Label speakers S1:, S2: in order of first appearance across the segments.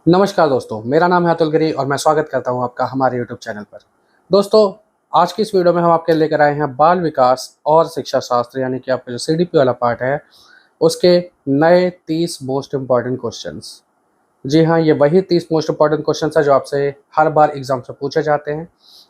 S1: नमस्कार दोस्तों, मेरा नाम है अतुल गिरी और मैं स्वागत करता हूं आपका हमारे यूट्यूब चैनल पर। दोस्तों, आज की इस वीडियो में हम आपके लेकर आए हैं बाल विकास और शिक्षा शास्त्र यानी कि आपका जो सीडीपी वाला पार्ट है, उसके नए 30 मोस्ट इम्पॉर्टेंट क्वेश्चंस। जी हाँ, ये वही 30 मोस्ट इम्पॉर्टेंट क्वेश्चंस है जो आपसे हर बार एग्जाम से पूछे जाते हैं।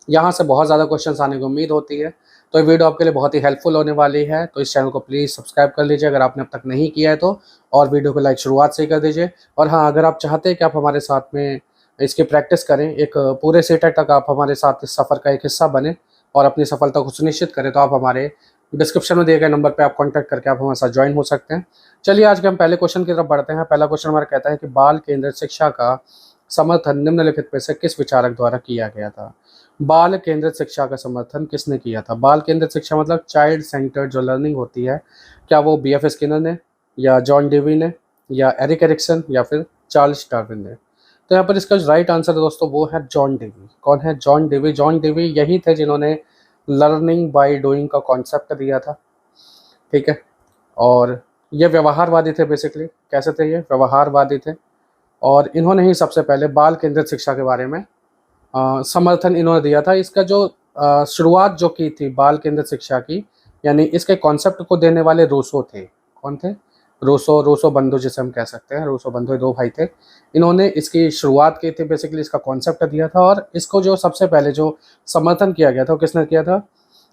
S1: यहाँ से बहुत ज़्यादा क्वेश्चंस आने की उम्मीद होती है, तो ये वीडियो आपके लिए बहुत ही हेल्पफुल होने वाली है। तो इस चैनल को प्लीज़ सब्सक्राइब कर लीजिए अगर आपने अब तक नहीं किया है तो, और वीडियो को लाइक शुरुआत से ही कर दीजिए। और हाँ, अगर आप चाहते हैं कि आप हमारे साथ में इसकी प्रैक्टिस करें, एक पूरे सेट तक आप हमारे साथ इस सफ़र का एक हिस्सा बने और अपनी सफलता को सुनिश्चित करें, तो आप हमारे डिस्क्रिप्शन में दिए गए नंबर पे आप कॉन्टैक्ट करके आप हमारे साथ ज्वाइन हो सकते हैं। चलिए आज के हम पहले क्वेश्चन की तरफ बढ़ते हैं। पहला क्वेश्चन हमारा कहता है कि बाल केंद्रित शिक्षा का समर्थन निम्नलिखित में से किस विचारक द्वारा किया गया था? बाल केंद्रित शिक्षा का समर्थन किसने किया था? बाल केंद्रित शिक्षा मतलब चाइल्ड सेंटर्ड जो लर्निंग होती है, क्या वो बीएफ स्किनर ने, या जॉन डेवी ने, या एरिक एरिक्सन, या फिर चार्ल्स डार्विन ने? तो यहाँ पर इसका जो राइट आंसर है दोस्तों वो है जॉन डेवी। कौन है? John Dewey. जॉन डेवी यही थे जिन्होंने लर्निंग बाय डूइंग का कॉन्सेप्ट दिया था। ठीक है। और ये व्यवहारवादी थे बेसिकली। कैसे थे ये? व्यवहारवादी थे। और इन्होंने ही सबसे पहले बाल केंद्रित शिक्षा के बारे में समर्थन इन्होंने दिया था। इसका जो शुरुआत जो की थी बाल केंद्रित शिक्षा की, यानी इसके कॉन्सेप्ट को देने वाले रूसो थे। कौन थे? रूसो। रूसो बंधु जिसे हम कह सकते हैं। रूसो बंधु दो भाई थे। इन्होंने इसकी शुरुआत की थी, बेसिकली इसका कॉन्सेप्ट दिया था। और इसको जो सबसे पहले जो समर्थन किया गया था वो किसने किया था?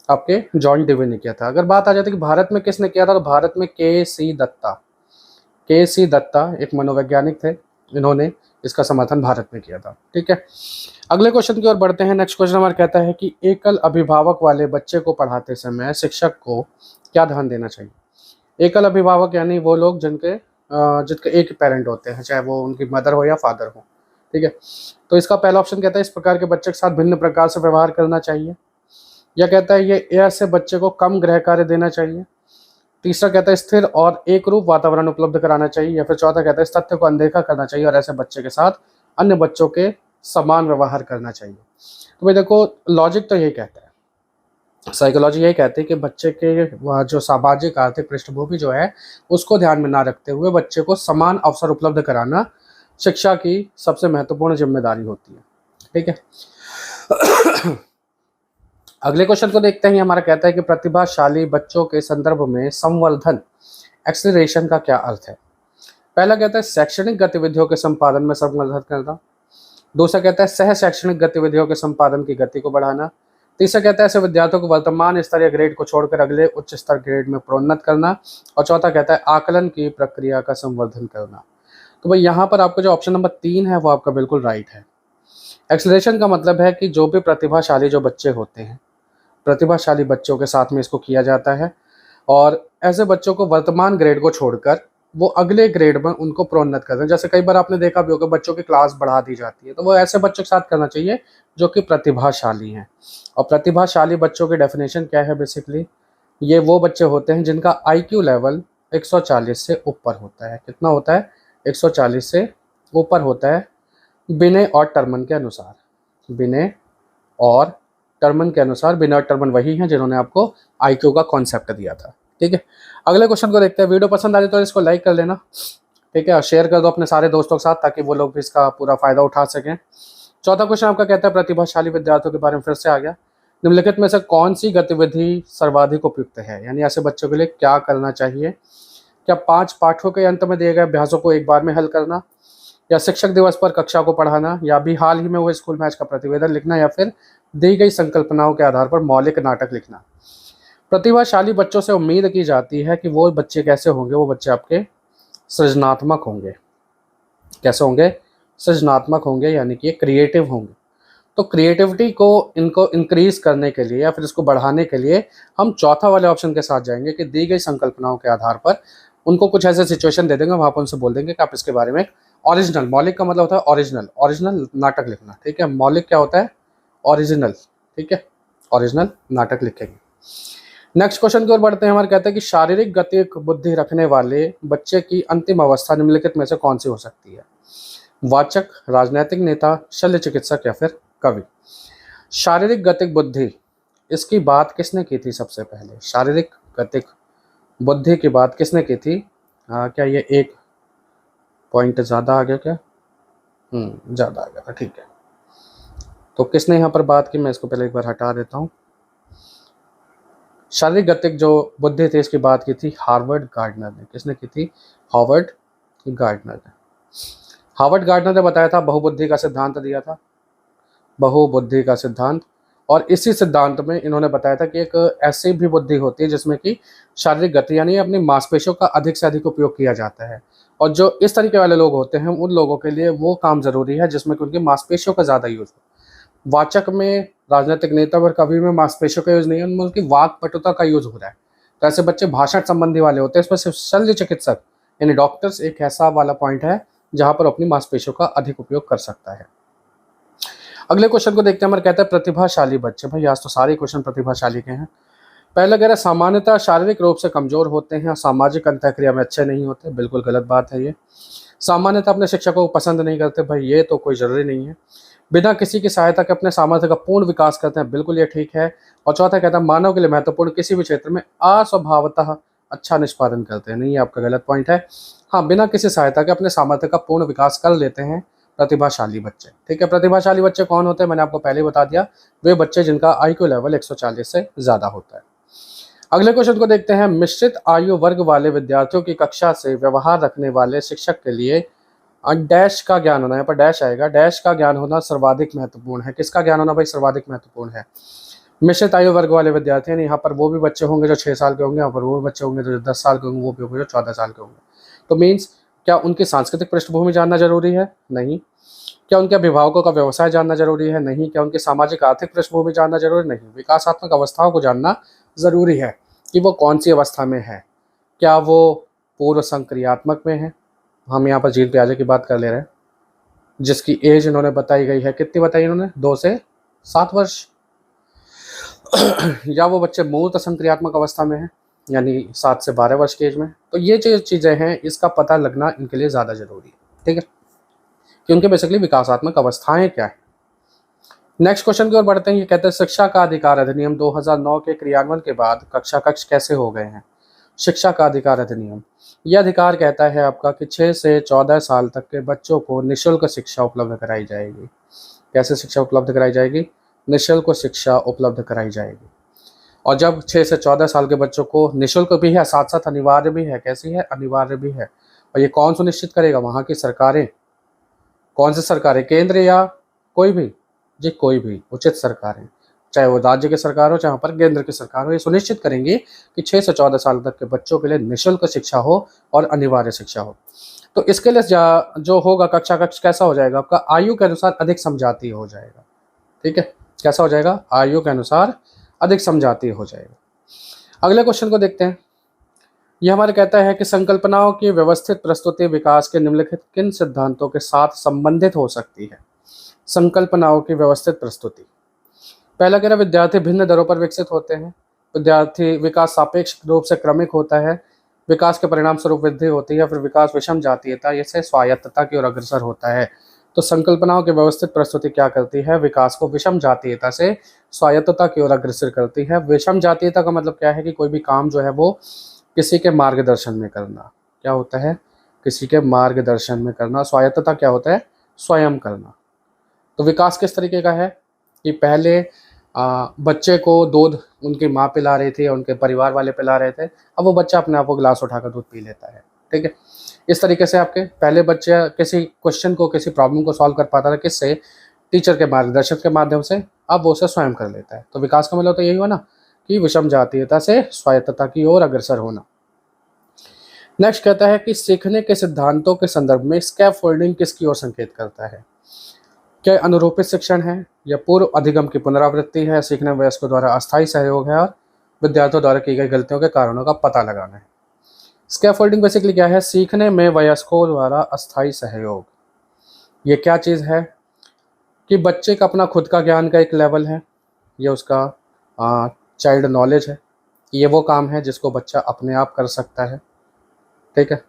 S1: आपके जॉन डेवी ने किया था। अगर बात आ जाती है कि भारत में किसने किया था, तो भारत में के सी दत्ता। के सी दत्ता एक मनोवैज्ञानिक थे, इन्होंने इसका समर्थन भारत में किया था। ठीक है। अगले क्वेश्चन की ओर बढ़ते हैं। नेक्स्ट क्वेश्चन हमारा कहता है कि एकल अभिभावक वाले बच्चे को पढ़ाते समय शिक्षक को क्या ध्यान देना चाहिए? एकल अभिभावक यानी वो लोग जिनके एक पेरेंट होते हैं, चाहे वो उनकी मदर हो या फादर हो। ठीक है। तो इसका पहला ऑप्शन कहता है इस प्रकार के बच्चे के साथ भिन्न प्रकार से व्यवहार करना चाहिए, या कहता है ये ऐसे बच्चे को कम गृह कार्य देना चाहिए। तीसरा कहता है स्थिर और एक रूप वातावरण उपलब्ध कराना चाहिए, या फिर चौथा कहता है इस तथ्य को अनदेखा करना चाहिए और ऐसे बच्चे के साथ अन्य बच्चों के समान व्यवहार करना चाहिए। तो भाई देखो, लॉजिक तो यही कहता है, साइकोलॉजी यही कहती है कि बच्चे के वह जो सामाजिक आर्थिक पृष्ठभूमि जो है उसको ध्यान में ना रखते हुए बच्चे को समान अवसर उपलब्ध कराना शिक्षा की सबसे महत्वपूर्ण जिम्मेदारी होती है। ठीक है। अगले क्वेश्चन को देखते हैं। हमारा कहता है कि प्रतिभाशाली बच्चों के संदर्भ में संवर्धन एक्सीलरेशन का क्या अर्थ है? पहला कहता है शैक्षणिक गतिविधियों के संपादन में संवर्धन करना। दूसरा कहता है सह शैक्षणिक गतिविधियों के संपादन की गति को बढ़ाना। तीसरा कहता है ऐसे विद्यार्थियों को वर्तमान स्तर या ग्रेड को छोड़कर अगले उच्च स्तर ग्रेड में प्रोन्नत करना। और चौथा कहता है आकलन की प्रक्रिया का संवर्धन करना। तो भाई यहाँ पर आपका जो ऑप्शन नंबर 3 है वो आपका बिल्कुल राइट है। एक्सीलरेशन का मतलब है कि जो भी प्रतिभाशाली जो बच्चे होते हैं, प्रतिभाशाली बच्चों के साथ में इसको किया जाता है, और ऐसे बच्चों को वर्तमान ग्रेड को छोड़कर वो अगले ग्रेड में उनको प्रोन्नत करते हैं। जैसे कई बार आपने देखा भी होगा बच्चों की क्लास बढ़ा दी जाती है, तो वो ऐसे बच्चों के साथ करना चाहिए जो कि प्रतिभाशाली हैं। और प्रतिभाशाली बच्चों की डेफिनेशन क्या है? बेसिकली ये वो बच्चे होते हैं जिनका आईक्यू लेवल 140 से ऊपर होता है। कितना होता है? 140 से ऊपर होता है, बिने और टर्मन के अनुसार। बिने और टर्मन के अनुसार। बिने और टर्मन वही हैं जिन्होंने आपको आईक्यू का कॉन्सेप्ट दिया था। ठीक है। अगले क्वेश्चन को देखते हैं। वीडियो पसंद आ रही तो इसको लाइक कर लेना। ठीक है। और शेयर कर दो अपने सारे दोस्तों के साथ ताकि वो लोग भी इसका पूरा फायदा उठा सकें। चौथा क्वेश्चन आपका कहता है प्रतिभाशाली विद्यार्थियों के बारे में फिर से आ गया। निम्नलिखित में से कौन सी गतिविधि सर्वाधिक उपयुक्त है? यानी ऐसे बच्चों के लिए क्या करना चाहिए? क्या 5 पाठों के अंत में दिए गए अभ्यासों को एक बार में हल करना, या शिक्षक दिवस पर कक्षा को पढ़ाना, या अभी हाल ही में हुए स्कूल मैच का प्रतिवेदन लिखना, या फिर दी गई संकल्पनाओं के आधार पर मौलिक नाटक लिखना? प्रतिभाशाली बच्चों से उम्मीद की जाती है कि वो बच्चे कैसे होंगे? वो बच्चे आपके सृजनात्मक होंगे। कैसे होंगे? सृजनात्मक होंगे, यानी कि क्रिएटिव होंगे। तो क्रिएटिविटी को इनको इंक्रीज करने के लिए या फिर इसको बढ़ाने के लिए हम चौथा वाले ऑप्शन के साथ जाएंगे कि दी गई संकल्पनाओं के आधार पर उनको कुछ ऐसे सिचुएशन दे देंगे, वहाँ पर उनसे बोल देंगे कि आप इसके बारे में ओरिजिनल, मौलिक का मतलब होता है ओरिजिनल, ओरिजिनल नाटक लिखना। ठीक है। मौलिक क्या होता है? ओरिजिनल। ठीक है। ओरिजिनल नाटक लिखेंगे। नेक्स्ट क्वेश्चन की ओर बढ़ते हैं। हमारे कहते हैं कि शारीरिक गतिक बुद्धि रखने वाले बच्चे की अंतिम अवस्था निम्नलिखित में से कौन सी हो सकती है? वाचक, राजनैतिक नेता, शल्य चिकित्सक, या फिर कवि? शारीरिक गतिक बुद्धि, इसकी बात किसने की थी सबसे पहले? शारीरिक गतिक बुद्धि की बात किसने की थी? क्या ये एक पॉइंट ज़्यादा आ गया क्या? ज़्यादा आ गया था, ठीक है। तो किसने यहाँ पर बात की, मैं इसको पहले एक बार हटा देता हूँ। शारीरिक गतिक जो बुद्धि थी इसकी बात की थी हार्वर्ड गार्डनर ने। किसने की थी? हार्वर्ड गार्डनर ने। हार्वर्ड गार्डनर ने बताया था, बहुबुद्धि का सिद्धांत दिया था, बहुबुद्धि का सिद्धांत। और इसी सिद्धांत में इन्होंने बताया था कि एक ऐसी भी बुद्धि होती है जिसमें कि शारीरिक गति यानी अपनी मांसपेशियों का अधिक से अधिक उपयोग किया जाता है। और जो इस तरीके वाले लोग होते हैं उन लोगों के लिए वो काम जरूरी है जिसमें कि उनकी मांसपेशियों का ज़्यादा यूज हो। वाचक में, राजनीतिक नेता और कवि में मांसपेशियों का यूज नहीं है, उनमें उनकी वाक पटुता का यूज हो रहा है। तो ऐसे बच्चे भाषण संबंधी वाले होते हैं। इसमें सिर्फ शल्य चिकित्सक यानी डॉक्टर्स एक ऐसा वाला पॉइंट है जहां पर अपनी मांसपेशियों का अधिक उपयोग कर सकता है। अगले क्वेश्चन को देखते हैं। हमारे कहते हैं प्रतिभाशाली बच्चे। भाई आज तो सारे क्वेश्चन प्रतिभाशाली के हैं। पहला कह रहा है सामान्यतः शारीरिक रूप से कमजोर होते हैं और सामाजिक अंतःक्रिया में अच्छे नहीं होते। बिल्कुल गलत बात है ये। सामान्यतः अपने शिक्षकों को पसंद नहीं करते। भाई ये तो कोई जरूरी नहीं है। बिना किसी की सहायता के अपने सामर्थ्य का पूर्ण विकास करते हैं। बिल्कुल ये ठीक है। और चौथा कहता है मानव के लिए महत्वपूर्ण किसी भी क्षेत्र में अस्वभावतः अच्छा निष्पादन करते हैं। नहीं, ये आपका गलत पॉइंट है। हाँ, बिना किसी सहायता के अपने सामर्थ्य का पूर्ण विकास कर लेते हैं प्रतिभाशाली बच्चे। ठीक है, प्रतिभाशाली बच्चे कौन होते हैं? मैंने आपको पहले ही बता दिया, वे बच्चे जिनका IQ लेवल 140 से ज़्यादा होता है। अगले क्वेश्चन को देखते हैं। मिश्रित आयु वर्ग वाले विद्यार्थियों की कक्षा से व्यवहार रखने वाले शिक्षक के लिए डैश का ज्ञान होना, यहाँ पर डैश आएगा, डैश का ज्ञान होना सर्वाधिक महत्वपूर्ण है। किसका ज्ञान होना भाई सर्वाधिक महत्वपूर्ण है? मिश्रित आयु वर्ग वाले विद्यार्थी हैं। यहाँ पर वो भी बच्चे होंगे जो 6 साल के होंगे, यहाँ पर वो भी बच्चे होंगे जो 10 साल के होंगे, वो भी होंगे जो 14 साल के होंगे। तो मीन्स क्या उनकी सांस्कृतिक पृष्ठभूमि जानना जरूरी है? नहीं। क्या उनके अभिभावकों का व्यवसाय जानना जरूरी है? नहीं। क्या उनकी सामाजिक आर्थिक पृष्ठभूमि जानना जरूरी? नहीं। विकासात्मक अवस्थाओं को जानना जरूरी है कि वो कौन सी अवस्था में है। क्या वो पूर्व संक्रियात्मक में है? हम यहाँ पर जीन पियाजे की बात कर ले रहे हैं, जिसकी एज इन्होंने बताई गई है। कितनी बताई इन्होंने? 2 से 7 वर्ष। या वो बच्चे मूर्त संक्रियात्मक अवस्था में है यानी 7 से 12 वर्ष की एज में। तो ये जो चीज़ें हैं इसका पता लगना इनके लिए ज़्यादा जरूरी है। ठीक है, कि उनके बेसिकली विकासात्मक अवस्थाएं क्या है। नेक्स्ट क्वेश्चन की ओर बढ़ते हैं। ये कहते हैं शिक्षा का अधिकार अधिनियम 2009 के क्रियान्वयन के बाद कक्षा कक्ष कैसे हो गए हैं? शिक्षा का अधिकार अधिनियम, यह अधिकार कहता है आपका कि 6 से 14 साल तक के बच्चों को निःशुल्क शिक्षा उपलब्ध कराई जाएगी। कैसे शिक्षा उपलब्ध कराई जाएगी? निःशुल्क शिक्षा उपलब्ध कराई जाएगी। और जब 6 से 14 साल के बच्चों को निःशुल्क भी है, साथ साथ अनिवार्य भी है। कैसी है? अनिवार्य भी है। और ये कौन सुनिश्चित करेगा? वहाँ की सरकारें। कौन सी सरकारें? केंद्र या कोई भी? जी कोई भी उचित सरकारें, चाहे वो राज्य की सरकार हो चाहे वहाँ पर केंद्र की सरकार हो, ये सुनिश्चित करेंगे कि 6 से 14 साल तक के बच्चों के लिए निःशुल्क शिक्षा हो और अनिवार्य शिक्षा हो। तो इसके लिए जो होगा कक्षा कक्ष कैसा हो जाएगा आपका? आयु के अनुसार अधिक समझाती हो जाएगा। ठीक है, कैसा हो जाएगा? आयु के अनुसार अधिक समझाती हो जाएगा। अगले क्वेश्चन को देखते हैं। यह हमारे कहता है कि संकल्पनाओं की व्यवस्थित प्रस्तुति विकास के निम्नलिखित किन सिद्धांतों के साथ संबंधित हो सकती है? संकल्पनाओं की व्यवस्थित प्रस्तुति। पहला कह रहा है विद्यार्थी भिन्न दरों पर विकसित होते हैं। विद्यार्थी विकास सापेक्ष रूप से क्रमिक होता है। विकास के परिणाम स्वरूप वृद्धि होती है। फिर विकास विषम जातीयता से स्वायत्तता की ओर अग्रसर होता है। तो संकल्पनाओं की व्यवस्थित प्रस्तुति क्या करती है? विकास को विषम जातीयता से स्वायत्तता की ओर अग्रसर करती है। विषम जातीयता का मतलब क्या है? कि कोई भी काम जो है वो किसी के मार्गदर्शन में करना। क्या होता है? किसी के मार्गदर्शन में करना। स्वायत्तता क्या होता है? स्वयं करना। तो विकास किस तरीके का है कि पहले बच्चे को दूध उनकी माँ पिला रही थी या उनके परिवार वाले पिला रहे थे, अब वो बच्चा अपने आप को गिलास उठाकर दूध पी लेता है। ठीक है, इस तरीके से आपके पहले बच्चे किसी क्वेश्चन को, किसी प्रॉब्लम को सॉल्व कर पाता था किससे? टीचर के मार्गदर्शन के माध्यम से। अब वो उसे स्वयं कर लेता है। तो विकास का मतलब तो यही हुआ ना कि विषम जातीयता से स्वायत्तता की ओर अग्रसर होना। नेक्स्ट कहता है कि सीखने के सिद्धांतों के संदर्भ में स्कैफोल्डिंग किसकी ओर संकेत करता है? क्या अनुरूपित शिक्षण है, या पूर्व अधिगम की पुनरावृत्ति है, सीखने वयस्कों द्वारा अस्थायी सहयोग है, और विद्यार्थियों द्वारा की गई गलतियों के कारणों का पता लगाना है। स्कैफोल्डिंग बेसिकली क्या है? सीखने में वयस्कों द्वारा अस्थायी सहयोग। ये क्या चीज़ है? कि बच्चे का अपना खुद का ज्ञान का एक लेवल है, ये उसका चाइल्ड नॉलेज है। ये वो काम है जिसको बच्चा अपने आप कर सकता है। ठीक है,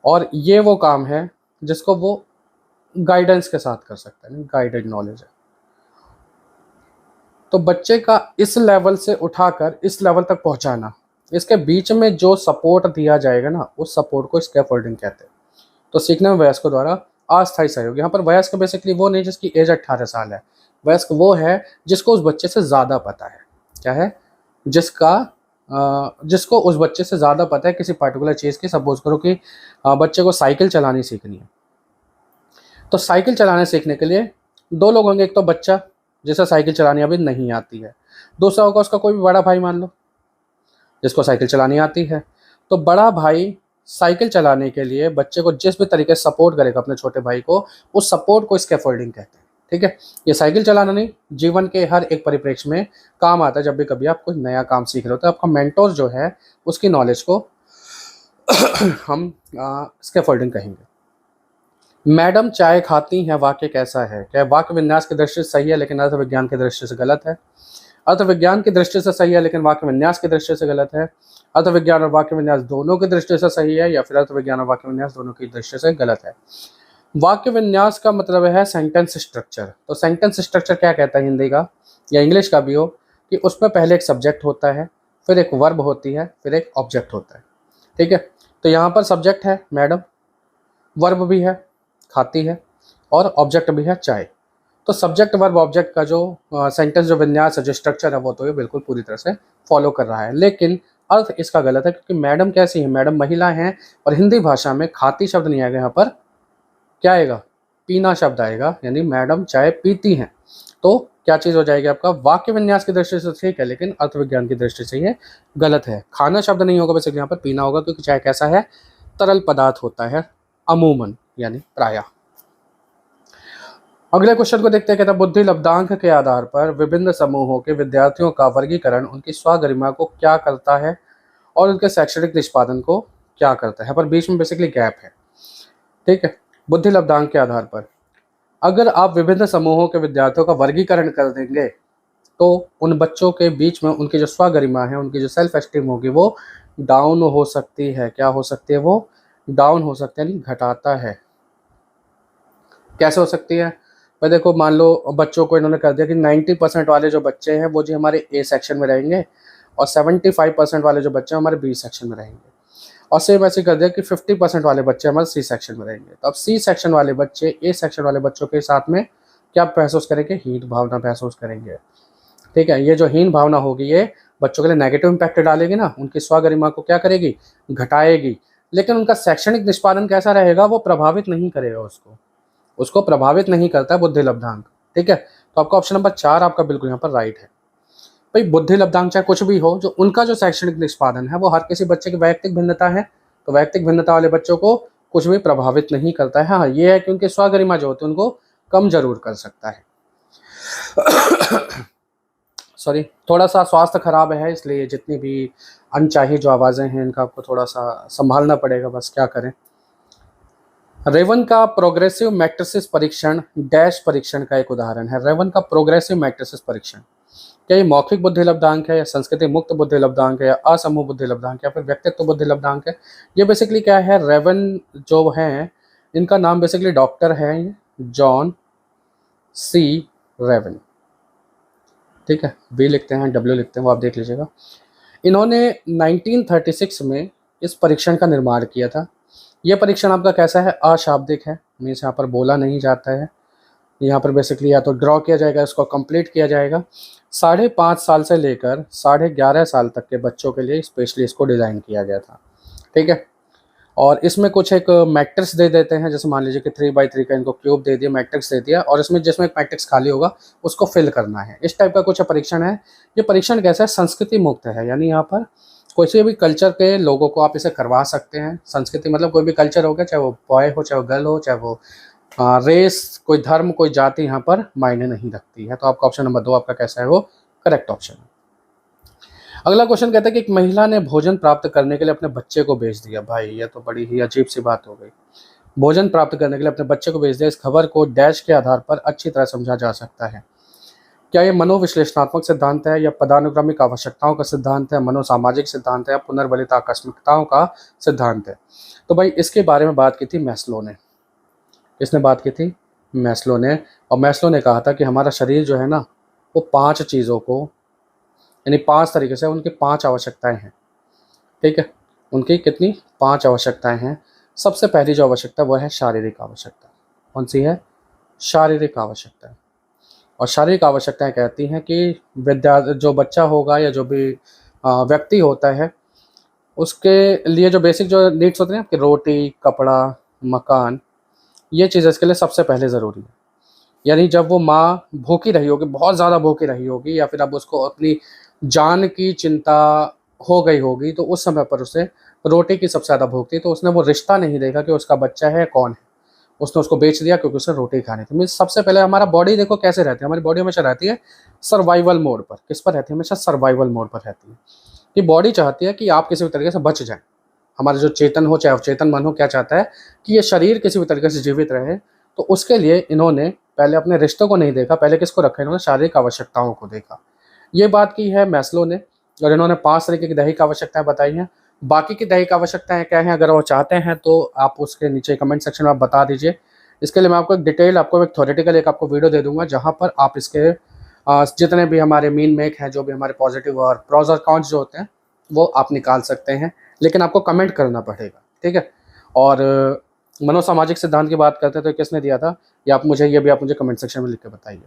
S1: और ये वो काम है जिसको वो गाइडेंस के साथ कर सकता है। गाइडेड नॉलेज है। तो बच्चे का इस लेवल से उठाकर इस लेवल तक पहुंचाना, इसके बीच में जो सपोर्ट दिया जाएगा ना, उस सपोर्ट को स्कैफोल्डिंग कहते हैं। तो सीखने में वयस्कों द्वारा अस्थायी सहयोग। यहाँ पर वयस्क बेसिकली वो नहीं जिसकी एज 18 साल है, वयस्क वो है जिसको उस बच्चे से ज़्यादा पता है। क्या है? जिसको उस बच्चे से ज़्यादा पता है किसी पर्टिकुलर चीज़ की। सपोज करो कि बच्चे को साइकिल चलानी सीखनी है, तो साइकिल चलाने सीखने के लिए दो लोग होंगे। एक तो बच्चा जिसे साइकिल चलानी अभी नहीं आती है, दूसरा होगा उसका कोई भी बड़ा भाई मान लो जिसको साइकिल चलानी आती है। तो बड़ा भाई साइकिल चलाने के लिए बच्चे को जिस भी तरीके से सपोर्ट करेगा अपने छोटे भाई को, उस सपोर्ट को स्कैफोल्डिंग कहते हैं। ठीक है, ये साइकिल चलाना नहीं, जीवन के हर एक परिप्रेक्ष्य में काम आता है। जब भी कभी आप कोई नया काम सीख रहे हो तो आपका मेंटोर जो है उसकी नॉलेज को हम स्कैफोल्डिंग कहेंगे। मैडम चाय खाती हैं वाक्य कैसा है? क्या वाक्य विन्यास की दृष्टि से सही है लेकिन अर्थ विज्ञान की दृष्टि से गलत है? अर्थ विज्ञान की दृष्टि से सही है लेकिन वाक्य विन्यास की दृष्टि से गलत है? अर्थ विज्ञान और वाक्य विन्यास दोनों की दृष्टि से सही है या फिर अर्थ विज्ञान और वाक्य विन्यास दोनों की दृष्टि से गलत है? वाक्य विन्यास का मतलब है सेंटेंस स्ट्रक्चर। तो सेंटेंस स्ट्रक्चर क्या कहता है हिंदी का या इंग्लिश का भी हो, कि उसमें पहले एक सब्जेक्ट होता है, फिर एक वर्ब होती है, फिर एक ऑब्जेक्ट होता है। ठीक है, तो यहाँ पर सब्जेक्ट है मैडम, वर्ब भी है खाती है, और ऑब्जेक्ट भी है चाय। तो सब्जेक्ट वर्ब ऑब्जेक्ट का जो सेंटेंस जो विन्यास है, जो स्ट्रक्चर है, वो तो ये बिल्कुल पूरी तरह से फॉलो कर रहा है। लेकिन अर्थ इसका गलत है, क्योंकि मैडम कैसी है? मैडम महिला हैं, और हिंदी भाषा में खाती शब्द नहीं आएगा, यहाँ पर क्या आएगा? पीना शब्द आएगा, यानी मैडम चाय पीती हैं। तो क्या चीज़ हो जाएगी आपका? वाक्य विन्यास की दृष्टि से ठीक है लेकिन अर्थ विज्ञान की दृष्टि से ये गलत है। खाना शब्द नहीं होगा बेसिकली, यहाँ पर पीना होगा, क्योंकि चाय कैसा है? तरल पदार्थ होता है अमूमन, यानी प्रायः। अगले क्वेश्चन को देखते हैं। कहता है बुद्धि लब्धांक के आधार पर विभिन्न समूहों के विद्यार्थियों का वर्गीकरण उनकी स्वगरिमा को क्या करता है और उनके शैक्षणिक निष्पादन को क्या करता है? पर बीच में बेसिकली गैप है। ठीक है, बुद्धि लब्धांक के आधार पर अगर आप विभिन्न समूहों के विद्यार्थियों का वर्गीकरण कर देंगे तो उन बच्चों के बीच में उनकी जो स्वगरिमा है, उनकी जो सेल्फ एस्टीम होगी, वो डाउन हो सकती है। क्या हो सकती है? वो डाउन हो सकती है, यानी घटाता है। कैसे हो सकती है? भाई देखो, मान लो बच्चों को इन्होंने कर दिया कि 90% वाले जो बच्चे हैं वो जी हमारे ए सेक्शन में रहेंगे, और 75% वाले जो बच्चे हैं हमारे बी सेक्शन में रहेंगे, और सेम ऐसे कर दिया कि 50% वाले बच्चे हमारे सी सेक्शन में रहेंगे। तो अब सी सेक्शन वाले बच्चे ए सेक्शन वाले बच्चों के साथ में क्या महसूस करेंगे? हीन भावना महसूस करेंगे। ठीक है, ये जो हीन भावना होगी ये बच्चों के लिए नेगेटिव इम्पैक्ट डालेगी ना, उनकी स्वगरिमा को क्या करेगी? घटाएगी। लेकिन उनका शैक्षणिक निष्पादन कैसा रहेगा? वो प्रभावित नहीं करेगा, उसको प्रभावित नहीं करता है बुद्धि लब्धांक। ठीक है, तो आपका ऑप्शन नंबर 4 आपका बिल्कुल यहाँ पर राइट है। भाई बुद्धि लब्धांक चाहे कुछ भी हो, जो उनका जो शैक्षणिक निष्पादन है वो हर किसी बच्चे की वैयक्तिक भिन्नता है, तो वैयक्तिक भिन्नता वाले बच्चों को कुछ भी प्रभावित नहीं करता है। हाँ, ये है कि उनकी स्वगरिमा जो होती है उनको कम जरूर कर सकता है। सॉरी, थोड़ा सा स्वास्थ्य खराब है, इसलिए जितनी भी अनचाही जो आवाज़ें हैं इनका आपको थोड़ा सा संभालना पड़ेगा, बस क्या करें। रेवन का प्रोग्रेसिव मैट्रिसेस परीक्षण डैश परीक्षण का एक उदाहरण है। रेवन का प्रोग्रेसिव मैट्रिसेस परीक्षण, क्या ये मौखिक बुद्धि लब्धांक है, या संस्कृति मुक्त बुद्धि लब्धांक है, या असमूह बुद्धि लब्धांक है, या फिर व्यक्तित्व बुद्धि लब्धांक है? ये बेसिकली क्या है? रेवन जो है, इनका नाम बेसिकली डॉक्टर है जॉन सी रेवन। ठीक है, बी लिखते हैं, डब्ल्यू लिखते हैं, वो आप देख लीजिएगा। इन्होंने 1936 में इस परीक्षण का निर्माण किया था। यह परीक्षण आपका कैसा है? अशाब्दिक है, मीन्स यहाँ पर बोला नहीं जाता है। यहाँ पर बेसिकली या तो ड्रॉ किया जाएगा, इसको कंप्लीट किया जाएगा। 5.5 साल से लेकर 11.5 साल तक के बच्चों के लिए स्पेशली इसको डिज़ाइन किया गया था। ठीक है, और इसमें कुछ एक मैट्रिक्स दे देते हैं, जैसे मान लीजिए कि 3x3 का इनको क्यूब दे दिया, मैट्रिक्स दे दिया, और इसमें जिसमें एक मैट्रिक्स खाली होगा उसको फिल करना है। इस टाइप का कुछ परीक्षण है। ये परीक्षण कैसा है? संस्कृति मुक्त है, यानी यहाँ पर कोई भी कल्चर के लोगों को आप इसे करवा सकते हैं। संस्कृति मतलब कोई भी कल्चर हो गया, चाहे वो बॉय हो, चाहे वो गर्ल हो, चाहे वो रेस, कोई धर्म, कोई जाति यहाँ पर मायने नहीं रखती है। तो आपका ऑप्शन नंबर 2 आपका कैसा है? वो करेक्ट ऑप्शन है। अगला क्वेश्चन कहता है कि एक महिला ने भोजन प्राप्त करने के लिए अपने बच्चे को भेज दिया। भाई ये तो बड़ी ही अजीब सी बात हो गई। भोजन प्राप्त करने के लिए अपने बच्चे को भेज दिया, इस खबर को डैश के आधार पर अच्छी तरह समझा जा सकता है। क्या ये मनोविश्लेषणात्मक सिद्धांत है, या पदानुक्रमिक आवश्यकताओं का सिद्धांत है, मनोसामाजिक सिद्धांत है, या पुनर्बलित आकस्मिकताओं का सिद्धांत है? तो भाई इसके बारे में बात की थी मैस्लो ने। किसने बात की थी? मैस्लो ने। और मैस्लो ने कहा था कि हमारा शरीर जो है ना, वो 5 चीज़ों को, यानी 5 तरीके से उनकी 5 आवश्यकताएं हैं। ठीक है, उनकी कितनी? 5 आवश्यकताएं हैं। सबसे पहली जो आवश्यकता वो है शारीरिक आवश्यकता। कौन सी है? शारीरिक आवश्यकताएं। और शारीरिक आवश्यकताएं कहती हैं कि जो बच्चा होगा या जो भी व्यक्ति होता है, उसके लिए जो बेसिक जो नीड्स होते हैं आपके, रोटी, कपड़ा, मकान, ये चीज़ इसके लिए सबसे पहले ज़रूरी है। यानी जब वो माँ भूखी रही होगी, बहुत ज़्यादा भूखी रही होगी, या फिर अब उसको अपनी जान की चिंता हो गई होगी, तो उस समय पर उसे रोटी की सबसे ज़्यादा भूख थी, तो उसने वो रिश्ता नहीं देखा कि उसका बच्चा है कौन है, उसने उसको बेच दिया क्योंकि उसे रोटी खानी थी। मीन्स सबसे पहले हमारा बॉडी देखो कैसे रहती है, हमारी बॉडी हमेशा रहती है सर्वाइवल मोड पर। किस पर रहती है? हमेशा सर्वाइवल मोड पर रहती है कि बॉडी चाहती है कि आप किसी भी तरीके से बच जाएं। हमारा जो चेतन हो चाहे अवचेतन मन हो, क्या चाहता है कि ये शरीर किसी भी तरीके से जीवित रहे। तो उसके लिए इन्होंने पहले अपने रिश्तों को नहीं देखा, पहले किसको रखा? इन्होंने शारीरिक आवश्यकताओं को देखा। ये बात की है मैस्लो ने, और इन्होंने 5 तरीके की दैहिक आवश्यकताएं बताई हैं। बाकी की दैहिक आवश्यकताएं क्या हैं, अगर वो चाहते हैं तो आप उसके नीचे कमेंट सेक्शन में आप बता दीजिए। इसके लिए मैं आपको एक डिटेल, आपको एक थ्योरेटिकल एक आपको वीडियो दे दूंगा, जहाँ पर आप इसके जितने भी हमारे मीन मेक हैं, जो भी हमारे पॉजिटिव और प्रॉज और कॉन्स जो होते हैं, वो आप निकाल सकते हैं। लेकिन आपको कमेंट करना पड़ेगा, ठीक है? और मनोसामाजिक सिद्धांत की बात करते हैं तो किसने दिया था, ये भी आप मुझे कमेंट सेक्शन में लिख के बताइए।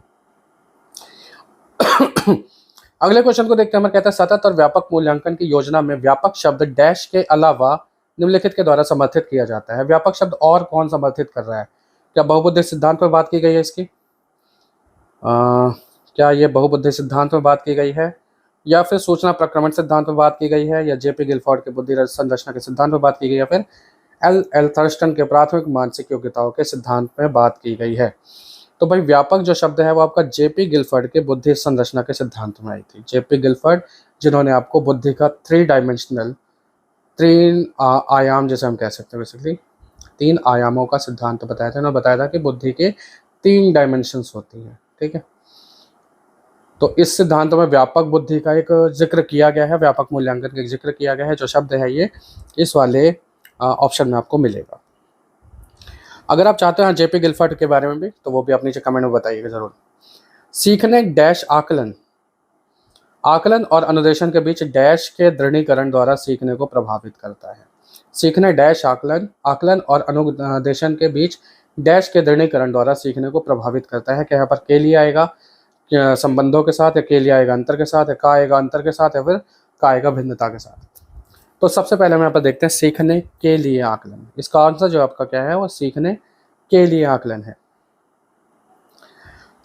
S1: अगले क्वेश्चन को देखते हैं। हमारे कहता है सतत और व्यापक मूल्यांकन की योजना में व्यापक शब्द डैश के अलावा निम्नलिखित के द्वारा समर्थित किया जाता है। व्यापक शब्द और कौन समर्थित कर रहा है? क्या बहुबुद्धि सिद्धांत पर बात की गई है इसकी? क्या ये बहुबुद्धि सिद्धांत में बात की गई है, या फिर सूचना प्रक्रमण सिद्धांत में बात की गई है, या जेपी गिलफोर्ड के बुद्धि संरचना के सिद्धांत में बात की गई है, या फिर एल थर्स्टन के प्राथमिक मानसिक योग्यताओं के सिद्धांत में बात की गई है? तो भाई व्यापक जो शब्द है वो आपका जेपी गिलफोर्ड के बुद्धि संरचना के सिद्धांत में आई थी। जेपी गिलफोर्ड, जिन्होंने आपको बुद्धि का 3 डायमेंशनल, 3 आयाम जैसे हम कह सकते हैं, बेसिकली 3 आयामों का सिद्धांत बताया था। उन्होंने बताया था कि बुद्धि के 3 डायमेंशंस होती हैं, ठीक है? तो इस सिद्धांत में व्यापक बुद्धि का एक जिक्र किया गया है, व्यापक मूल्यांकन का एक जिक्र किया गया है। जो शब्द है ये इस वाले ऑप्शन में आपको मिलेगा। अगर आप चाहते हैं जेपी गिलफोर्ड के बारे में भी, तो वो भी आप नीचे कमेंट में बताइएगा ज़रूर। सीखने डैश आकलन, आकलन और अनुदेशन के बीच डैश के दृढ़ीकरण द्वारा सीखने को प्रभावित करता है। सीखने डैश आकलन, आकलन और अनुदेशन के बीच डैश के दृढ़ीकरण द्वारा सीखने को प्रभावित करता है। क्या यहाँ पर के लिए आएगा संबंधों के साथ, या के लिए आएगा अंतर के साथ, या का आएगा अंतर के साथ, या फिर का आएगा भिन्नता के साथ? तो सबसे पहले हम यहाँ पर देखते हैं सीखने के लिए आकलन। इसका आंसर जो आपका क्या है, वो सीखने के लिए आकलन है।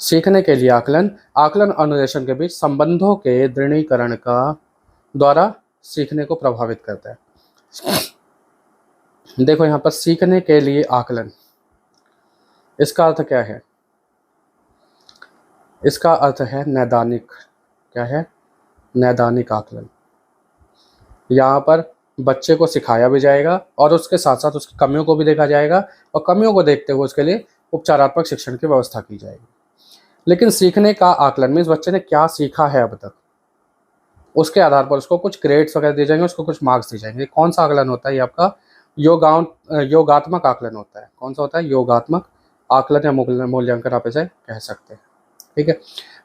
S1: सीखने के लिए आकलन, आकलन और अनुदेशन के बीच संबंधों के दृढ़ीकरण का द्वारा सीखने को प्रभावित करता है। देखो यहाँ पर सीखने के लिए आकलन, इसका अर्थ क्या है? इसका अर्थ है नैदानिक। क्या है? नैदानिक आकलन। यहाँ पर बच्चे को सिखाया भी जाएगा और उसके साथ साथ उसकी कमियों को भी देखा जाएगा, और कमियों को देखते हुए उसके लिए उपचारात्मक शिक्षण की व्यवस्था की जाएगी। लेकिन सीखने का आकलन मीन्स बच्चे ने क्या सीखा है अब तक, उसके आधार पर उसको कुछ ग्रेड्स वगैरह दिए जाएंगे, उसको कुछ मार्क्स दिए जाएंगे। कौन सा आकलन होता है? ये आपका योगात्मक आकलन होता है। कौन सा होता है? योगात्मक आकलन या मूल्यांकन आप इसे कह सकते हैं, ठीक है?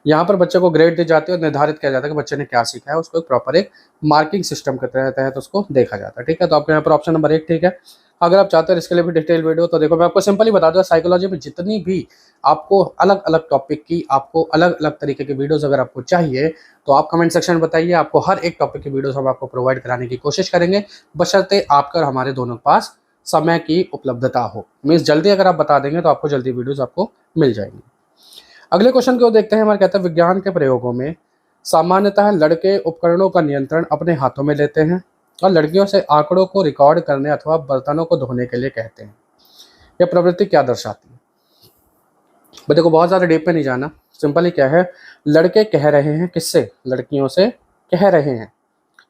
S1: यहाँ पर बच्चे को ग्रेड दी जाती है और निर्धारित किया जाता है कि बच्चे ने क्या सीखा है, उसको एक प्रॉपर एक मार्किंग सिस्टम के तहत उसको देखा जाता है, ठीक है? तो आपके यहाँ पर ऑप्शन नंबर 1 ठीक है। अगर आप चाहते हैं इसके लिए भी डिटेल वीडियो, तो देखो मैं आपको सिंपली बता दूँ, साइकोलॉजी में जितनी भी आपको अलग अलग टॉपिक की, आपको अलग अलग तरीके की वीडियोस अगर आपको चाहिए, तो आप कमेंट सेक्शन में बताइए। आपको हर एक टॉपिक की वीडियोस हम आपको प्रोवाइड कराने की कोशिश करेंगे, बशर्ते आपका और हमारे दोनों के पास समय की उपलब्धता हो। मीन्स जल्दी अगर आप बता देंगे तो आपको जल्दी वीडियोस आपको मिल जाएंगी। अगले क्वेश्चन को देखते हैं। हमारे कहते हैं विज्ञान के प्रयोगों में सामान्यतः लड़के उपकरणों का नियंत्रण अपने हाथों में लेते हैं और लड़कियों से आंकड़ों को रिकॉर्ड करने अथवा बर्तनों को धोने के लिए कहते हैं। यह प्रवृत्ति क्या दर्शाती है? देखो बहुत ज़्यादा डीप में नहीं जाना, सिंपली क्या है, लड़के कह रहे हैं किससे? लड़कियों से कह रहे हैं।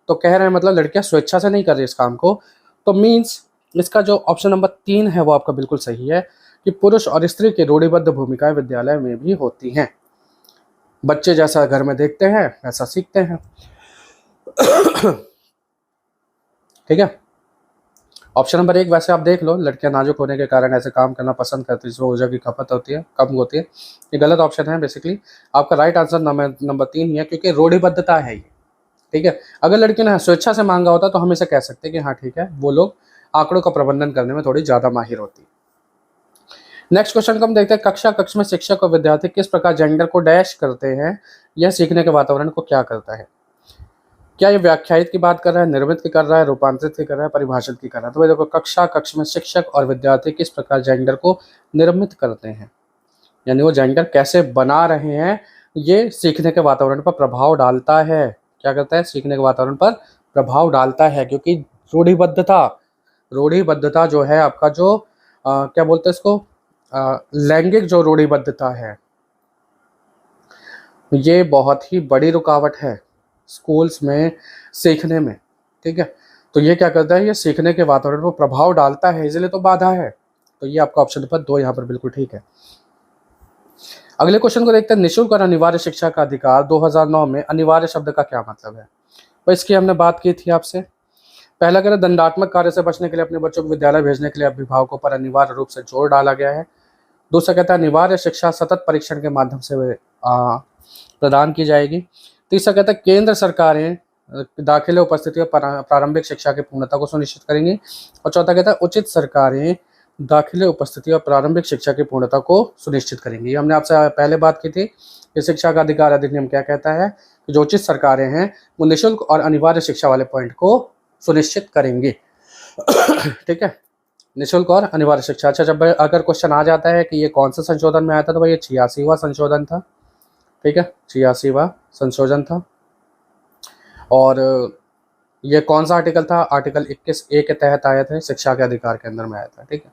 S1: तो कह रहे हैं मतलब लड़कियां स्वेच्छा से नहीं कर रही इस काम को। तो मीन्स इसका जो ऑप्शन नंबर 3 है वो आपका बिल्कुल सही है कि पुरुष और स्त्री की रूढ़िबद्ध भूमिकाएं विद्यालय में भी होती हैं। बच्चे जैसा घर में देखते हैं वैसा सीखते हैं, ठीक है? ऑप्शन नंबर 1 वैसे आप देख लो, लड़कियां नाजुक होने के कारण ऐसे काम करना पसंद करती है जिसमें ऊर्जा की खपत होती है, कम होती है। ये गलत ऑप्शन है। बेसिकली आपका राइट आंसर नंबर 3 ही है, क्योंकि रूढ़िबद्धता है ये, ठीक है? अगर लड़की ने स्वेच्छा से मांगा होता तो हम इसे कह सकते हैं कि हाँ ठीक है, वो लोग आंकड़ों का प्रबंधन करने में थोड़ी ज़्यादा माहिर होती है। नेक्स्ट क्वेश्चन को हम देखते हैं, कक्ष में शिक्षक और विद्यार्थी किस प्रकार जेंडर को डैश करते हैं, यह सीखने के वातावरण को क्या करता है। क्या ये व्याख्यायित की बात कर रहा है, निर्मित की कर रहा है, रूपांतरित की कर रहा है, परिभाषित की कर रहा है। तो भाई देखो, कक्ष में शिक्षक और विद्यार्थी किस प्रकार जेंडर को निर्मित करते हैं, यानी वो जेंडर कैसे बना रहे हैं, ये सीखने के वातावरण पर प्रभाव डालता है। क्या करता है, सीखने के वातावरण पर प्रभाव डालता है, क्योंकि रूढ़िबद्धता जो है आपका, जो क्या बोलते हैं इसको, लैंगिक जो रूढ़िबद्धता है, ये बहुत ही बड़ी रुकावट है स्कूल्स में सीखने में। ठीक है, तो ये क्या करता है, ये सीखने के वातावरण पर प्रभाव डालता है, इसलिए तो बाधा है। तो ये आपका ऑप्शन नंबर 2 यहाँ पर बिल्कुल ठीक है। अगले क्वेश्चन को देखते हैं, निःशुल्क और अनिवार्य शिक्षा का अधिकार 2009 में अनिवार्य शब्द का क्या मतलब है। तो इसकी हमने बात की थी आपसे। पहला कह रहे दंडात्मक कार्य से बचने के लिए अपने बच्चों को विद्यालय भेजने के लिए अभिभावकों पर अनिवार्य रूप से जोर डाला गया है। दूसरा कहता है अनिवार्य शिक्षा सतत परीक्षण के माध्यम से प्रदान की जाएगी। तीसरा कहता है केंद्र सरकारें दाखिले उपस्थिति और प्रारंभिक शिक्षा की पूर्णता को सुनिश्चित करेंगी। और चौथा कहता है उचित सरकारें दाखिले उपस्थिति और प्रारंभिक शिक्षा की पूर्णता को सुनिश्चित करेंगी। हमने आपसे पहले बात की थी कि शिक्षा का अधिकार अधिनियम क्या कहता है कि जो उचित सरकारें हैं वो निःशुल्क और अनिवार्य शिक्षा वाले पॉइंट को सुनिश्चित करेंगी। ठीक है, निःशुल्क और अनिवार्य शिक्षा। अच्छा, जब अगर क्वेश्चन आ जाता है कि ये कौन सा संशोधन में आया था, तो भाई ये 86वां संशोधन था। ठीक है, 86वां संशोधन था। और ये कौन सा आर्टिकल था, आर्टिकल 21A के तहत आया था, शिक्षा के अधिकार के अंदर में आया था। ठीक है,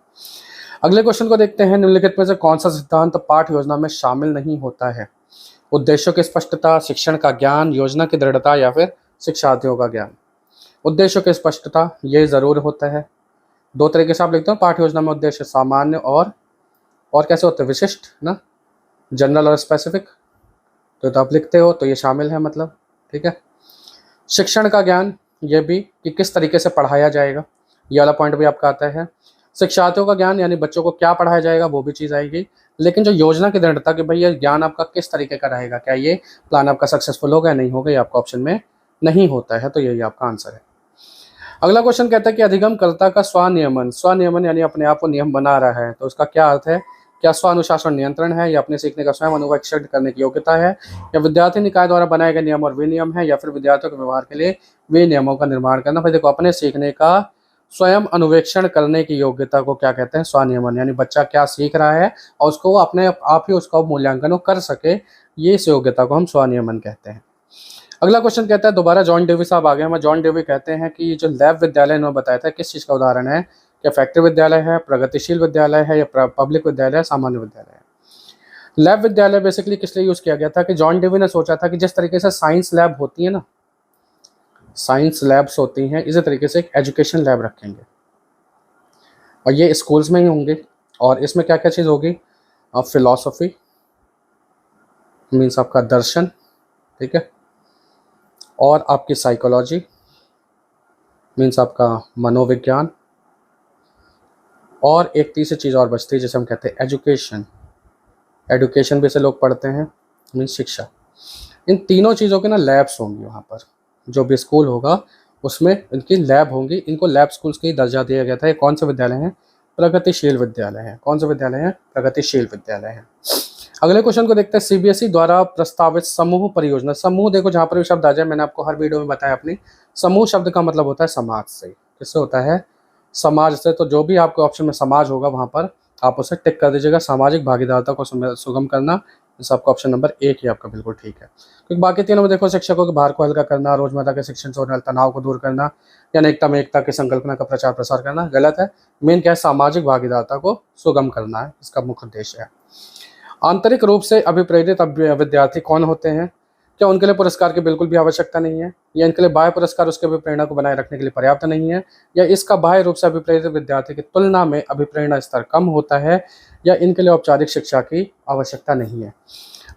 S1: अगले क्वेश्चन को देखते हैं, निम्नलिखित में से कौन सा सिद्धांत पाठ योजना में शामिल नहीं होता है। उद्देश्यों की स्पष्टता, शिक्षण का ज्ञान, योजना की दृढ़ता या फिर शिक्षार्थियों का ज्ञान। उद्देश्यों की स्पष्टता ये जरूर होता है। दो तरीके से आप लिखते हो पाठ योजना में, उद्देश्य सामान्य और कैसे होते हैं, विशिष्ट ना, जनरल और स्पेसिफिक। तो आप लिखते हो तो ये शामिल है मतलब। ठीक है, शिक्षण का ज्ञान ये भी कि किस तरीके से पढ़ाया जाएगा, ये वाला पॉइंट भी आपका आता है। शिक्षार्थियों का ज्ञान यानी बच्चों को क्या पढ़ाया जाएगा, वो भी चीज़ आएगी। लेकिन जो योजना की दृढ़ता कि भाई ये ज्ञान आपका किस तरीके का रहेगा, क्या ये प्लान आपका सक्सेसफुल होगा या नहीं होगा, ये आपका ऑप्शन में नहीं होता है। तो यही आपका आंसर है। अगला क्वेश्चन कहता है कि अधिगमकर्ता का स्वनियमन यानी अपने आप को नियम बना रहा है, तो उसका क्या अर्थ है। क्या स्व अनुशासन नियंत्रण है, या अपने सीखने का स्वयं अनुवीक्षण करने की योग्यता है, या विद्यार्थी निकाय द्वारा बनाए गए नियम और विनियम है, या फिर विद्यार्थियों के व्यवहार के लिए वे नियमों का निर्माण करना। भाई देखो, अपने सीखने का स्वयं अनुवेक्षण करने की योग्यता को क्या कहते हैं, स्वनियमन। यानी बच्चा क्या सीख रहा है और उसको वो अपने आप ही उसका मूल्यांकन कर सके, ये इस योग्यता को हम स्वनियमन कहते हैं। अगला क्वेश्चन कहता है, दोबारा जॉन डेवी साहब आ गए हैं। जॉन डेवी कहते हैं कि ये जो लैब विद्यालय इन्होंने बताया था किस चीज़ का उदाहरण है, क्या फैक्ट्री विद्यालय है, प्रगतिशील विद्यालय है, या पब्लिक विद्यालय है, सामान्य विद्यालय है। लैब विद्यालय बेसिकली किस लिए यूज़ किया गया था कि जॉन डेवी ने सोचा था कि जिस तरीके से साइंस लैब होती है ना, साइंस लैब्स होती हैं, इसी तरीके से एक एजुकेशन लैब रखेंगे और ये स्कूल्स में ही होंगे। और इसमें क्या क्या चीज़ होगी, फिलॉसफी मीन्स आपका दर्शन, ठीक है, और आपकी साइकोलॉजी मीन्स आपका मनोविज्ञान, और एक तीसरी चीज़ और बचती है जिसे हम कहते हैं एडुकेशन भी से लोग पढ़ते हैं, मीन्स शिक्षा। इन तीनों चीज़ों के ना लैब्स होंगी वहाँ पर, जो भी स्कूल होगा उसमें इनकी लैब होंगी। इनको लैब स्कूल्स का ही दर्जा दिया गया था। ये कौन से विद्यालय हैं, प्रगतिशील विद्यालय हैं। कौन से विद्यालय हैं, प्रगतिशील विद्यालय हैं। अगले क्वेश्चन को देखते हैं, सीबीएसई द्वारा प्रस्तावित समूह परियोजना। समूह देखो जहाँ पर भी शब्द आ जाए, मैंने आपको हर वीडियो में बताया अपनी, समूह शब्द का मतलब होता है समाज से। किससे होता है, समाज से। तो जो भी आपके ऑप्शन में समाज होगा वहाँ पर आप उसे टिक कर दीजिएगा। सामाजिक भागीदारिता को सुगम करना, इस आपका ऑप्शन नंबर 1 ही आपका बिल्कुल ठीक है। क्योंकि बाकी तीनों में देखो, शिक्षकों के भार को हल्का करना, रोजमर्रा के शिक्षण से होने वाले तनाव को दूर करना, या अनेकता में एकता की संकल्पना का प्रचार प्रसार करना, गलत है। मेन क्या है, सामाजिक भागीदारिता को सुगम करना है, इसका मुख्य उद्देश्य है। आंतरिक रूप से अभिप्रेरित विद्यार्थी कौन होते हैं, क्या उनके लिए पुरस्कार की बिल्कुल भी आवश्यकता नहीं है, या इनके लिए बाह्य पुरस्कार उसके अभिप्रेरणा को बनाए रखने के लिए पर्याप्त नहीं है, या इसका बाह्य रूप से अभिप्रेरित विद्यार्थी की तुलना में अभिप्रेरणा स्तर कम होता है, या इनके लिए औपचारिक शिक्षा की आवश्यकता नहीं है।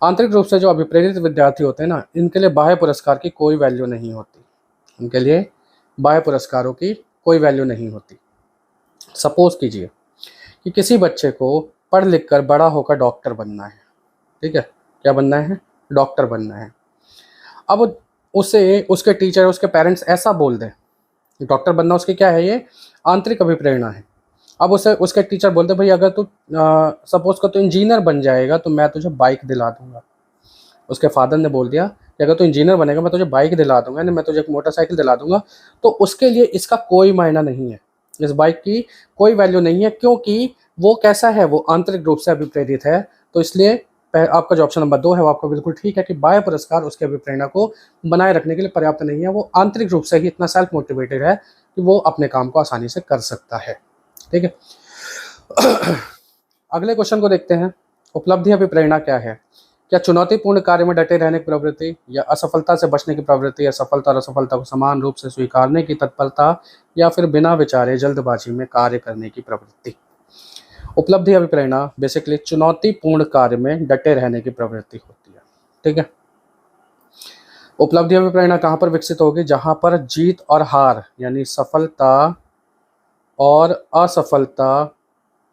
S1: आंतरिक रूप से जो अभिप्रेरित विद्यार्थी होते हैं ना, इनके लिए बाह्य पुरस्कार की कोई वैल्यू नहीं होती। इनके लिए बाह्य पुरस्कारों की कोई वैल्यू नहीं होती। सपोज कीजिए कि किसी बच्चे को पढ़ लिख कर बड़ा होकर डॉक्टर बनना है, ठीक है, क्या बनना है, डॉक्टर बनना है। अब उसे उसके टीचर, उसके पेरेंट्स ऐसा बोल दें, डॉक्टर बनना उसकी क्या है, ये आंतरिक अभिप्रेरणा है। अब उसे उसके टीचर बोलते भाई अगर तू सपोज कर तू इंजीनियर बन जाएगा तो मैं तुझे बाइक दिला दूंगा। उसके फादर ने बोल दिया कि अगर तू इंजीनियर बनेगा मैं तुझे बाइक दिला दूंगा, यानी मैं तुझे एक मोटरसाइकिल दिला दूंगा। तो उसके लिए इसका कोई मायना नहीं है, इस बाइक की कोई वैल्यू नहीं है, क्योंकि वो कैसा है, वो आंतरिक रूप से अभिप्रेरित है। तो इसलिए आपका जो ऑप्शन नंबर 2 है वो आपका बिल्कुल ठीक है कि बाह्य पुरस्कार उसके अभिप्रेरणा को बनाए रखने के लिए पर्याप्त नहीं है। वो आंतरिक रूप से ही इतना सेल्फ मोटिवेटेड है कि वो अपने काम को आसानी से कर सकता है। ठीक है। अगले क्वेश्चन को देखते हैं। उपलब्धि अभिप्रेरणा क्या है? क्या चुनौतीपूर्ण कार्य में डटे रहने की प्रवृत्ति, या असफलता से बचने की प्रवृत्ति, या सफलता और असफलता को समान रूप से स्वीकारने की तत्परता, या फिर बिना विचारे जल्दबाजी में कार्य करने की प्रवृत्ति? उपलब्धि अभिप्रेरणा बेसिकली चुनौतीपूर्ण कार्य में डटे रहने की प्रवृत्ति होती है। ठीक है। उपलब्धि अभिप्रेरणा कहाँ पर विकसित होगी? जहाँ पर जीत और हार यानी सफलता और असफलता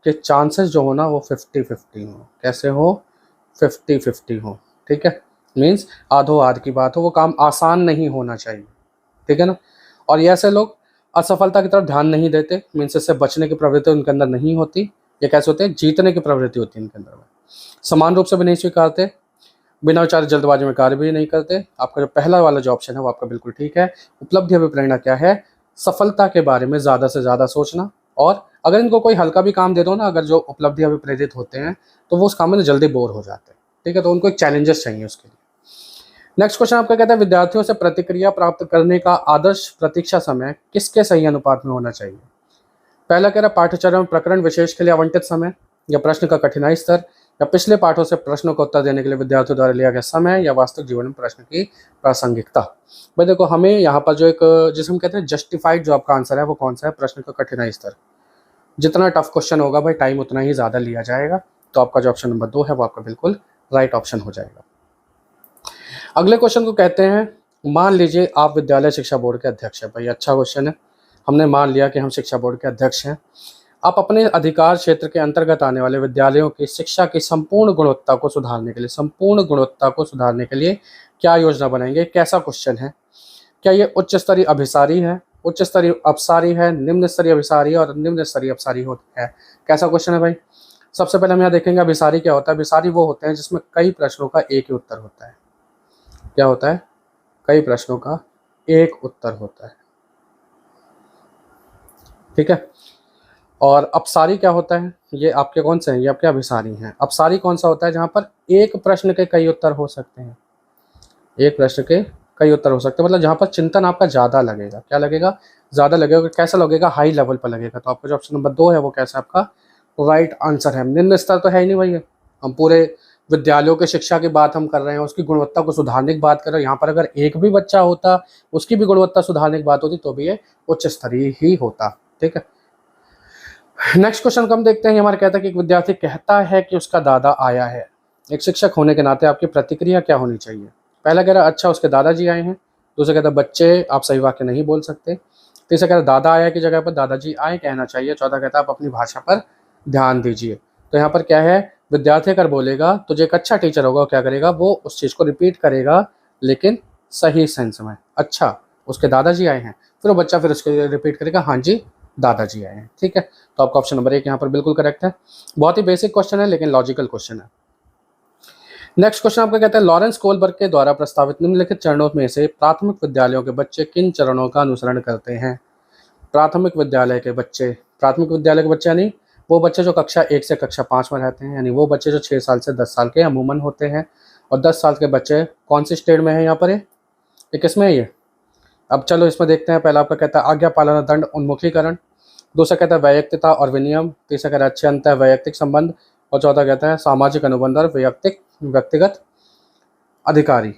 S1: के चांसेस जो हो ना वो 50-50 हो। कैसे हो? 50-50 हो। ठीक है। मीन्स आधो आध की बात हो, वो काम आसान नहीं होना चाहिए। ठीक है ना। और ये ऐसे लोग असफलता की तरफ ध्यान नहीं देते, मीन्स इससे बचने की प्रवृत्ति उनके अंदर नहीं होती। ये कैसे होते हैं? जीतने की प्रवृत्ति होती है इनके अंदर में। समान रूप से भी नहीं स्वीकारते, बिना विचार जल्दबाजी में कार्य भी नहीं करते। आपका जो पहला वाला जो ऑप्शन है वो आपका बिल्कुल ठीक है। उपलब्धि अभिप्रेरणा क्या है? सफलता के बारे में ज़्यादा से ज़्यादा सोचना, और अगर इनको कोई हल्का भी काम दे दो ना, अगर जो उपलब्धि अभिप्रेरित होते हैं तो वो उस काम में जल्दी बोर हो जाते हैं। ठीक है। तो उनको एक चैलेंजेस चाहिए उसके लिए। नेक्स्ट क्वेश्चन आपका कहता है विद्यार्थियों से प्रतिक्रिया प्राप्त करने का आदर्श प्रतीक्षा समय किसके सही अनुपात में होना चाहिए? पहला कह रहा है पाठ्यचर्या प्रकरण विशेष के लिए आवंटित समय, या प्रश्न का कठिनाई स्तर, या पिछले पाठों से प्रश्नों का उत्तर देने के लिए विद्यार्थियों द्वारा लिया गया समय, या वास्तविक जीवन में प्रश्न की प्रासंगिकता। भाई देखो, हमें यहाँ पर जो एक जिसे हम कहते हैं जस्टिफाइड जो आपका आंसर है वो कौन सा है? प्रश्न का कठिनाई स्तर। जितना टफ क्वेश्चन होगा भाई टाइम उतना ही ज़्यादा लिया जाएगा। तो आपका जो ऑप्शन नंबर 2 है वो आपका बिल्कुल राइट ऑप्शन हो जाएगा। अगले क्वेश्चन को कहते हैं, मान लीजिए आप विद्यालय शिक्षा बोर्ड के अध्यक्ष हैं। भाई अच्छा क्वेश्चन है। हमने मान लिया कि हम शिक्षा बोर्ड के अध्यक्ष हैं। आप अपने अधिकार क्षेत्र के अंतर्गत आने वाले विद्यालयों की शिक्षा की संपूर्ण गुणवत्ता को सुधारने के लिए क्या योजना बनाएंगे? कैसा क्वेश्चन है? क्या ये उच्च स्तरीय अभिसारी है, उच्च स्तरीय अपसारी है, निम्न स्तरीय अभिसारी और निम्न स्तरीय अपसारी है? कैसा क्वेश्चन है भाई? सबसे पहले हम यहाँ देखेंगे अभिसारी क्या होता है। अभिसारी वो होते हैं जिसमें कई प्रश्नों का एक ही उत्तर होता है। क्या होता है? कई प्रश्नों का एक उत्तर होता है। ठीक है। और अपसारी क्या होता है? ये आपके कौन से हैं? ये आपके अभिसारी हैं। अपसारी कौन सा होता है? जहाँ पर एक प्रश्न के कई उत्तर हो सकते हैं। एक प्रश्न के कई उत्तर हो सकते हैं, मतलब जहाँ पर चिंतन आपका ज़्यादा लगेगा। क्या लगेगा? ज़्यादा लगेगा। कैसा लगेगा? हाई लेवल पर लगेगा। तो आपका जो ऑप्शन नंबर 2 है वो कैसा आपका राइट आंसर है। निम्न स्तर तो है ही नहीं भैया, हम पूरे विद्यालयों के शिक्षा की बात हम कर रहे हैं, उसकी गुणवत्ता को सुधारने की बात कर रहे हैं। यहाँ पर अगर एक भी बच्चा होता, उसकी भी गुणवत्ता सुधारने की बात होती, तो भी ये उच्च स्तरीय ही होता। ठीक है। नेक्स्ट क्वेश्चन को हम देखते हैं। हमारा कहता है कि एक विद्यार्थी कहता है कि उसका दादा आया है। एक शिक्षक होने के नाते आपकी प्रतिक्रिया क्या होनी चाहिए? पहला कह रहा है अच्छा उसके दादाजी आए हैं। दूसरा कहता है बच्चे आप सही वाक्य नहीं बोल सकते। तीसरा कहता है दादा आया की जगह पर दादाजी आए कहना चाहिए। चौथा कहता है आप अपनी भाषा पर ध्यान दीजिए। तो यहाँ पर क्या है? विद्यार्थी अगर बोलेगा तो जो एक अच्छा टीचर होगा वो क्या करेगा? वो उस चीज़ को रिपीट करेगा, लेकिन सही सेंस में। अच्छा उसके दादाजी आए हैं, फिर वो बच्चा फिर उसको रिपीट करेगा हाँ जी दादाजी आए हैं। ठीक है। तो आपका ऑप्शन नंबर 1 यहाँ पर बिल्कुल करेक्ट है। बहुत ही बेसिक क्वेश्चन है लेकिन लॉजिकल क्वेश्चन है। नेक्स्ट क्वेश्चन आपका कहता है लॉरेंस कोलबर्ग के द्वारा प्रस्तावित निम्नलिखित चरणों में से प्राथमिक विद्यालयों के बच्चे किन चरणों का अनुसरण करते हैं? प्राथमिक विद्यालय के बच्चे यानी वो बच्चे जो कक्षा 1 से कक्षा 5 में रहते हैं, यानी वो बच्चे जो 6 साल से 10 साल के अमूमन होते हैं। और 10 साल के बच्चे कौन सी स्टेट में है? यहाँ पर ये किसमें है ये? अब चलो इसमें देखते हैं। पहला आपका कहता है आज्ञा पालना दंड उन्मुखीकरण। दूसरा कहता है वैयक्तिकता और विनियम। तीसरा कहता है अच्छे अंत वैयक्तिक संबंध। और चौथा कहता है सामाजिक अनुबंध और व्यक्तिगत अधिकारी।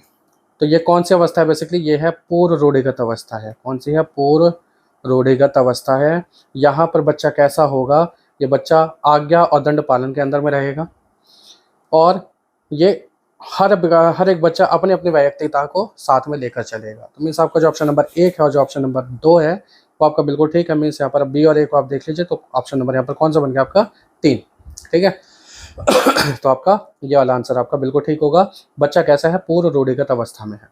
S1: तो ये कौन सी अवस्था है? बेसिकली ये है पूर्व रूढ़िगत अवस्था है। कौन सी है? पूर्व रूढ़िगत अवस्था है। यहाँ पर बच्चा कैसा होगा? ये बच्चा आज्ञा और दंड पालन के अंदर में रहेगा, और ये हर एक बच्चा अपने अपनी वैयक्तिकता को साथ में लेकर चलेगा। तो मीन्स आपका जो ऑप्शन नंबर 1 है और जो ऑप्शन नंबर 2 है वो आपका बिल्कुल ठीक है। मीन्स यहाँ पर बी और ए को आप देख लीजिए, तो ऑप्शन नंबर यहाँ पर कौन सा बन गया आपका? 3। ठीक है। तो आपका ये वाला आंसर आपका बिल्कुल ठीक होगा। बच्चा कैसा है? पूर्व रूढ़िगत अवस्था में है,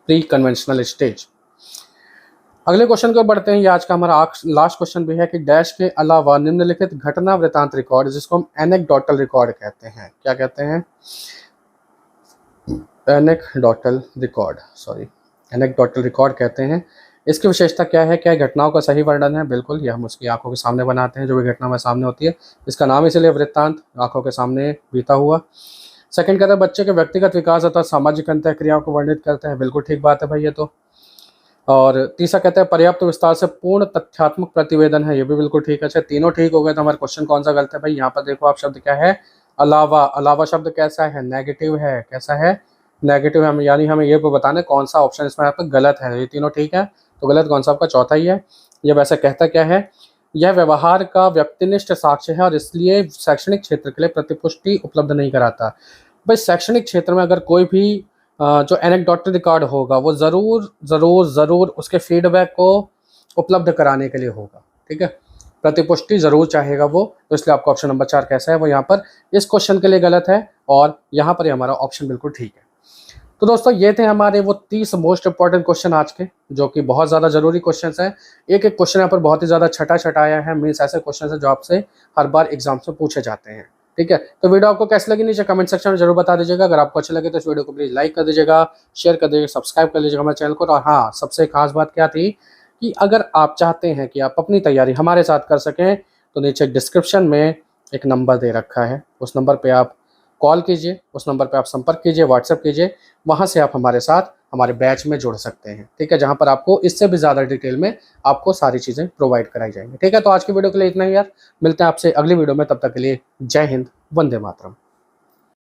S1: प्री कन्वेंशनल स्टेज। अगले क्वेश्चन को बढ़ते हैं। ये आज का हमारा लास्ट क्वेश्चन भी है कि डैश के अलावा निम्नलिखित घटना वृतांत रिकॉर्ड, जिसको हम एनेक्डोटल रिकॉर्ड कहते हैं, क्या कहते हैं? एनेक्डोटल रिकॉर्ड कहते हैं। इसकी विशेषता क्या है? क्या घटनाओं का सही वर्णन है? बिल्कुल, ये हम उसकी आंखों के सामने बनाते हैं, जो भी घटना हमारे सामने होती है। इसका नाम इसलिए वृत्तांत, आंखों के सामने बीता हुआ। सेकंड कहता है बच्चे के व्यक्तिगत विकास अथवा सामाजिक अंतः क्रियाओं को वर्णित करते हैं। बिल्कुल ठीक बात है भाई ये तो। और तीसरा कहता है पर्याप्त विस्तार से पूर्ण तथ्यात्मक प्रतिवेदन है। ये भी बिल्कुल ठीक है। अच्छा, तीनों ठीक हो गए तो हमारा क्वेश्चन कौन सा गलत है भाई? यहाँ पर देखो आप, शब्द क्या है? अलावा। अलावा शब्द कैसा है? नेगेटिव है। कैसा है? नेगेटिव है। यानी हमें ये बताना है कौन सा ऑप्शन इसमें यहाँ पर गलत है। ये तीनों ठीक है, तो गलत कौन सा? आपका चौथा ही है। ये वैसे कहता क्या है? यह व्यवहार का व्यक्तिनिष्ठ साक्ष्य है और इसलिए शैक्षणिक क्षेत्र के लिए प्रतिपुष्टि उपलब्ध नहीं कराता। भाई शैक्षणिक क्षेत्र में अगर कोई भी जो एनेक्डोटल रिकॉर्ड होगा वो ज़रूर ज़रूर ज़रूर उसके फीडबैक को उपलब्ध कराने के लिए होगा। ठीक है, प्रतिपुष्टि ज़रूर चाहेगा वो, तो इसलिए आपका ऑप्शन नंबर 4 कैसा है? वो यहाँ पर इस क्वेश्चन के लिए गलत है और यहाँ पर हमारा ऑप्शन बिल्कुल ठीक है। तो दोस्तों ये थे हमारे वो 30 मोस्ट इंपॉर्टेंट क्वेश्चन आज के, जो कि बहुत ज़्यादा ज़रूरी क्वेश्चन हैं। एक एक क्वेश्चन यहाँ पर बहुत ही ज़्यादा छटा आया है। मीन्स ऐसे क्वेश्चन है जो आपसे हर बार एग्जाम्स में पूछे जाते हैं। ठीक है, तो वीडियो आपको कैसी लगी नीचे कमेंट सेक्शन में जरूर बता दीजिएगा। अगर आपको अच्छी लगे तो इस वीडियो को प्लीज़ लाइक कर दीजिएगा, शेयर कर दीजिएगा, सब्सक्राइब कर लीजिएगा हमारे चैनल को। और हाँ, सबसे खास बात क्या थी कि अगर आप चाहते हैं कि आप अपनी तैयारी हमारे साथ कर सकें तो नीचे डिस्क्रिप्शन में एक नंबर दे रखा है, उस नंबर पर आप कॉल कीजिए, उस नंबर पर आप संपर्क कीजिए, व्हाट्सएप कीजिए। वहाँ से आप हमारे साथ हमारे बैच में जुड़ सकते हैं। ठीक है, जहाँ पर आपको इससे भी ज़्यादा डिटेल में आपको सारी चीज़ें प्रोवाइड कराई जाएंगी। ठीक है, तो आज की वीडियो के लिए इतना ही यार। मिलते हैं आपसे अगली वीडियो में, तब तक के लिए जय हिंद, वंदे मातरम।